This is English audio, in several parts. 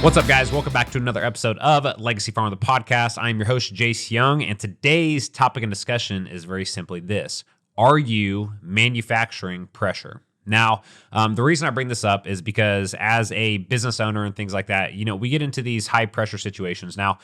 What's up, guys? Welcome back to another episode of Legacy Farmer, the podcast. I'm your host, Jace Young, and today's topic and discussion is very simply this. Are you manufacturing pressure? Now, the reason I bring this up is because as a business owner and things like that, we get into these high pressure situations. Now,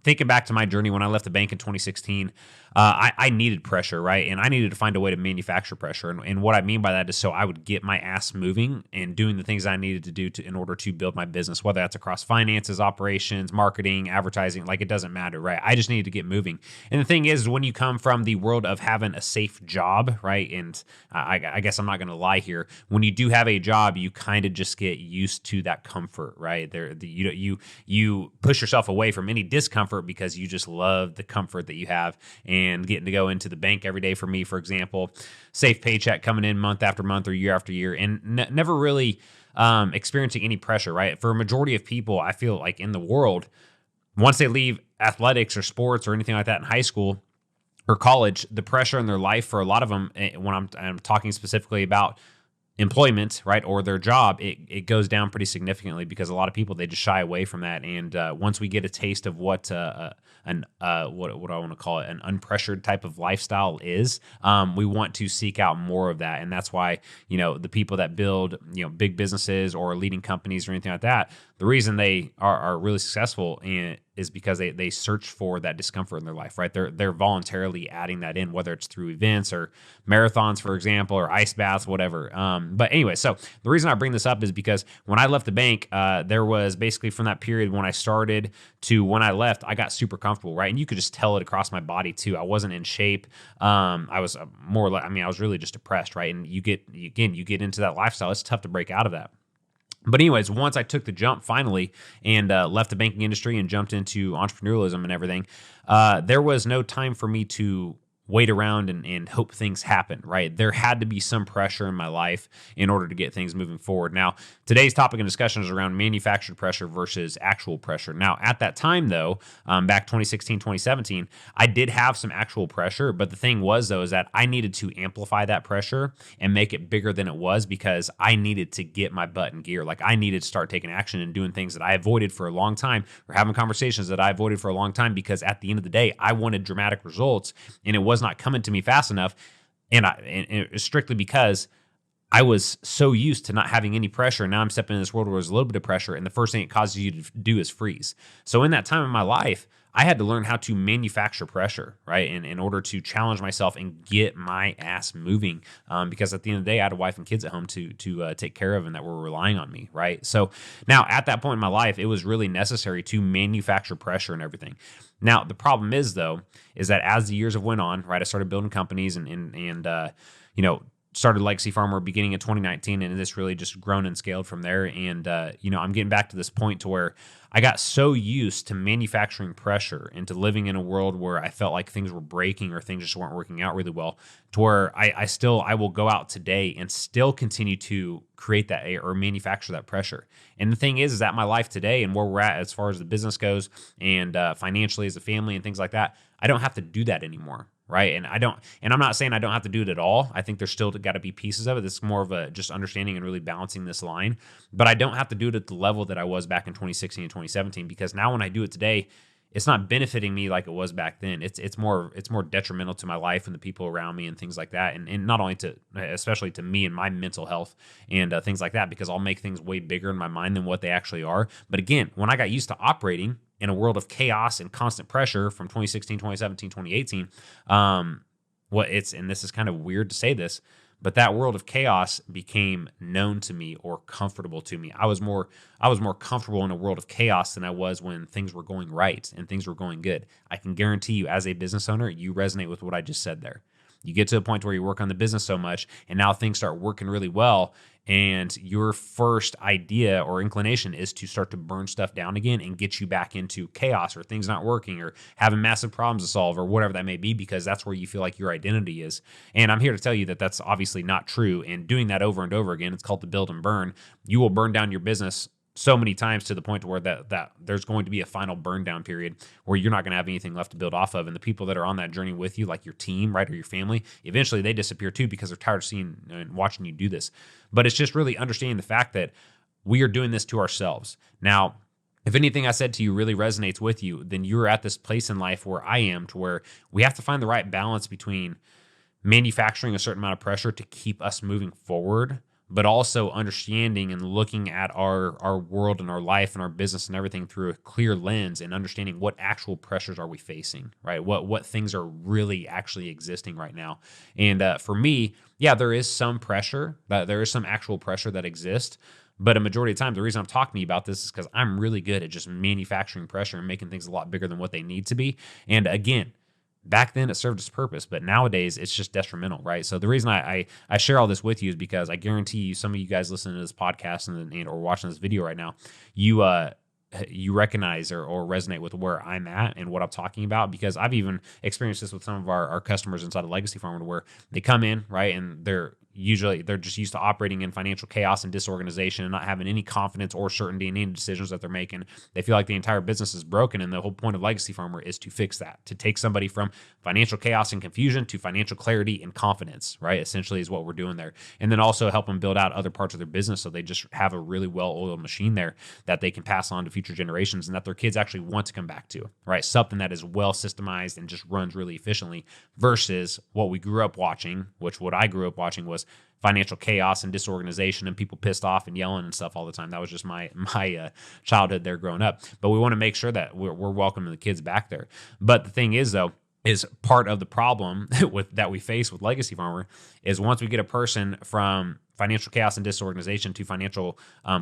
thinking back to my journey when I left the bank in 2016, I needed pressure, right? And I needed to find a way to manufacture pressure. And what I mean by that is so I would get my ass moving and doing the things I needed to do in order to build my business, whether that's across finances, operations, marketing, advertising, like it doesn't matter, right? I just needed to get moving. And the thing is, when you come from the world of having a safe job, right? And I guess I'm not going to lie here. When you do have a job, you kind of just get used to that comfort, right? You push yourself away from any discomfort because you just love the comfort that you have. And getting to go into the bank every day for me, for example, safe paycheck coming in month after month or year after year, and never really experiencing any pressure, right? For a majority of people, I feel like in the world, once they leave athletics or sports or anything like that in high school or college, the pressure in their life for a lot of them, when I'm talking specifically about employment, right, or their job, it goes down pretty significantly because a lot of people, they just shy away from that. And once we get a taste of what what I want to call it, an unpressured type of lifestyle is, we want to seek out more of that. And that's why, the people that build, big businesses or leading companies or anything like that, the reason they are really successful is because they search for that discomfort in their life, right? They're voluntarily adding that in, whether it's through events or marathons, for example, or ice baths, whatever. But anyway, so the reason I bring this up is because when I left the bank, there was basically from that period when I started to when I left, I got super comfortable, right? And you could just tell it across my body too. I wasn't in shape. I was more like, I was really just depressed, right? And you get into that lifestyle. It's tough to break out of that. But anyways, once I took the jump finally and left the banking industry and jumped into entrepreneurialism and everything, there was no time for me to wait around and hope things happen, right? There had to be some pressure in my life in order to get things moving forward. Now, today's topic and discussion is around manufactured pressure versus actual pressure. Now, at that time, though, back 2016, 2017, I did have some actual pressure, but the thing was, though, is that I needed to amplify that pressure and make it bigger than it was because I needed to get my butt in gear. Like, I needed to start taking action and doing things that I avoided for a long time or having conversations that I avoided for a long time because at the end of the day, I wanted dramatic results and it was not coming to me fast enough. And it was strictly because I was so used to not having any pressure. And now I'm stepping in this world where there's a little bit of pressure. And the first thing it causes you to do is freeze. So in that time in my life, I had to learn how to manufacture pressure, right? And in order to challenge myself and get my ass moving, because at the end of the day, I had a wife and kids at home to take care of and that were relying on me, right? So now at that point in my life, it was really necessary to manufacture pressure and everything. Now, the problem is, though, is that as the years have went on, right, I started building companies and started Legacy Farmer beginning in 2019, and this really just grown and scaled from there. And, I'm getting back to this point to where I got so used to manufacturing pressure and to living in a world where I felt like things were breaking or things just weren't working out really well to where I will go out today and still continue to create that or manufacture that pressure. And the thing is that my life today and where we're at as far as the business goes and financially as a family and things like that, I don't have to do that anymore. Right. And I'm not saying I don't have to do it at all. I think there's still got to be pieces of it. It's more of a just understanding and really balancing this line, but I don't have to do it at the level that I was back in 2016 and 2017, because now when I do it today, it's not benefiting me like it was back then. It's more detrimental to my life and the people around me and things like that. And not only especially to me and my mental health and things like that, because I'll make things way bigger in my mind than what they actually are. But again, when I got used to operating in a world of chaos and constant pressure from 2016, 2017, 2018, and this is kind of weird to say this, but that world of chaos became known to me or comfortable to me. I was more comfortable in a world of chaos than I was when things were going right and things were going good. I can guarantee you, as a business owner, you resonate with what I just said there. You get to a point where you work on the business so much and now things start working really well, and your first idea or inclination is to start to burn stuff down again and get you back into chaos or things not working or having massive problems to solve or whatever that may be, because that's where you feel like your identity is. And I'm here to tell you that that's obviously not true. And doing that over and over again, it's called the build and burn. You will burn down your business so many times to the point where that there's going to be a final burn down period where you're not going to have anything left to build off of. And the people that are on that journey with you, like your team, right, or your family, eventually they disappear too because they're tired of seeing and watching you do this. But it's just really understanding the fact that we are doing this to ourselves. Now, if anything I said to you really resonates with you, then you're at this place in life where I am, to where we have to find the right balance between manufacturing a certain amount of pressure to keep us moving forward, but also understanding and looking at our world and our life and our business and everything through a clear lens, and understanding what actual pressures are we facing, right? What things are really actually existing right now. And for me, yeah, there is some pressure, there is some actual pressure that exists. But a majority of the time, the reason I'm talking to you about this is because I'm really good at just manufacturing pressure and making things a lot bigger than what they need to be. And again, back then it served its purpose, but nowadays it's just detrimental, right? So the reason I share all this with you is because I guarantee you, some of you guys listening to this podcast and or watching this video right now, you recognize or resonate with where I'm at and what I'm talking about, because I've even experienced this with some of our customers inside of Legacy Farmer, where they come in, right, and they're just used to operating in financial chaos and disorganization and not having any confidence or certainty in any decisions that they're making. They feel like the entire business is broken, and the whole point of Legacy Farmer is to fix that, to take somebody from financial chaos and confusion to financial clarity and confidence, right? Essentially is what we're doing there. And then also help them build out other parts of their business so they just have a really well-oiled machine there that they can pass on to future generations and that their kids actually want to come back to, right? Something that is well systemized and just runs really efficiently, versus what we grew up watching, which what I grew up watching was financial chaos and disorganization and people pissed off and yelling and stuff all the time. That was just my childhood there growing up. But we want to make sure that we're welcoming the kids back there. But the thing is, though, is part of the problem that we face with Legacy Farmer is once we get a person from financial chaos and disorganization to financial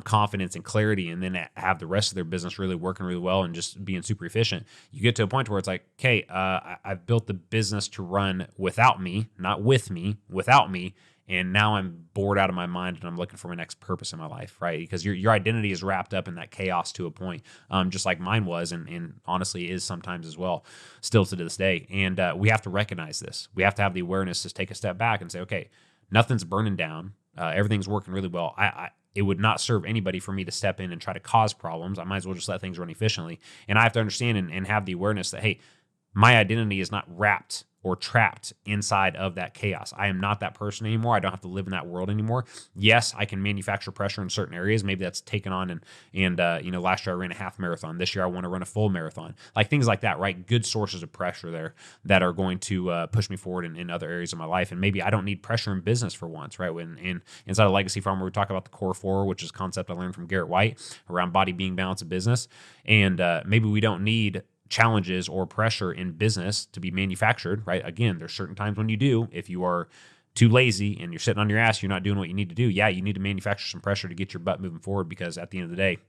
confidence and clarity, and then have the rest of their business really working really well and just being super efficient, you get to a point where it's like, okay, I've built the business to run without me, not with me, without me. And now I'm bored out of my mind and I'm looking for my next purpose in my life, right? Because your identity is wrapped up in that chaos to a point, just like mine was, and honestly is sometimes as well, still to this day. And we have to recognize this. We have to have the awareness to take a step back and say, okay, nothing's burning down. Everything's working really well. It would not serve anybody for me to step in and try to cause problems. I might as well just let things run efficiently. And I have to understand and have the awareness that, hey, my identity is not wrapped or trapped inside of that chaos. I am not that person anymore. I don't have to live in that world anymore. Yes, I can manufacture pressure in certain areas. Maybe that's taken on and last year I ran a half marathon. This year I want to run a full marathon. Like things like that, right? Good sources of pressure there that are going to push me forward in other areas of my life. And maybe I don't need pressure in business for once, right? Inside of Legacy Farmer, we talk about the core four, which is a concept I learned from Garrett White around body, being, balance, and business. And maybe we don't need challenges or pressure in business to be manufactured, right? Again, there's certain times when you do. If you are too lazy and you're sitting on your ass, you're not doing what you need to do. Yeah, you need to manufacture some pressure to get your butt moving forward, because at the end of the day,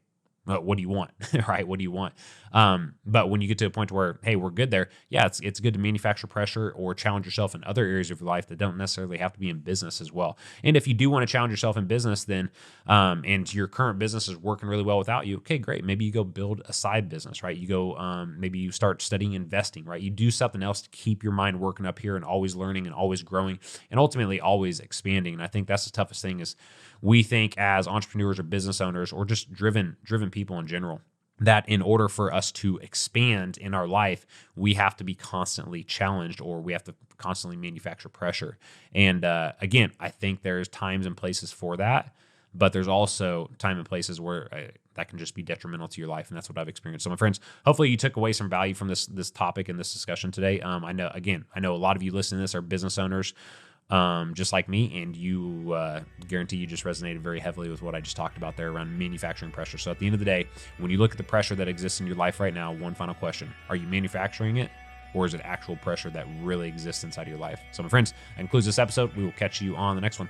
what do you want, right? What do you want? But when you get to a point where, hey, we're good there, yeah, it's good to manufacture pressure or challenge yourself in other areas of your life that don't necessarily have to be in business as well. And if you do want to challenge yourself in business, then and your current business is working really well without you, okay, great. Maybe you go build a side business, right? You go, maybe you start studying investing, right? You do something else to keep your mind working up here and always learning and always growing and ultimately always expanding. And I think that's the toughest thing is we think as entrepreneurs or business owners or just driven people in general, that in order for us to expand in our life, we have to be constantly challenged or we have to constantly manufacture pressure. And again, I think there's times and places for that, but there's also time and places where that can just be detrimental to your life. And that's what I've experienced. So my friends, hopefully you took away some value from this topic and this discussion today. I know a lot of you listening to this are business owners, just like me, and you guarantee you just resonated very heavily with what I just talked about there around manufacturing pressure. So at the end of the day, when you look at the pressure that exists in your life right now, one final question: are you manufacturing it, or is it actual pressure that really exists inside of your life? So my friends, that concludes this episode. We will catch you on the next one.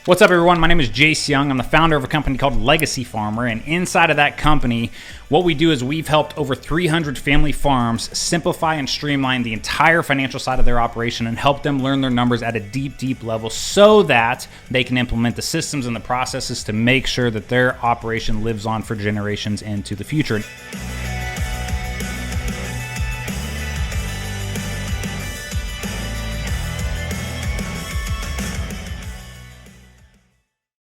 What's up, everyone? My name is Jace Young. I'm the founder of a company called Legacy Farmer, and inside of that company, what we do is we've helped over 300 family farms simplify and streamline the entire financial side of their operation and help them learn their numbers at a deep level so that they can implement the systems and the processes to make sure that their operation lives on for generations into the future.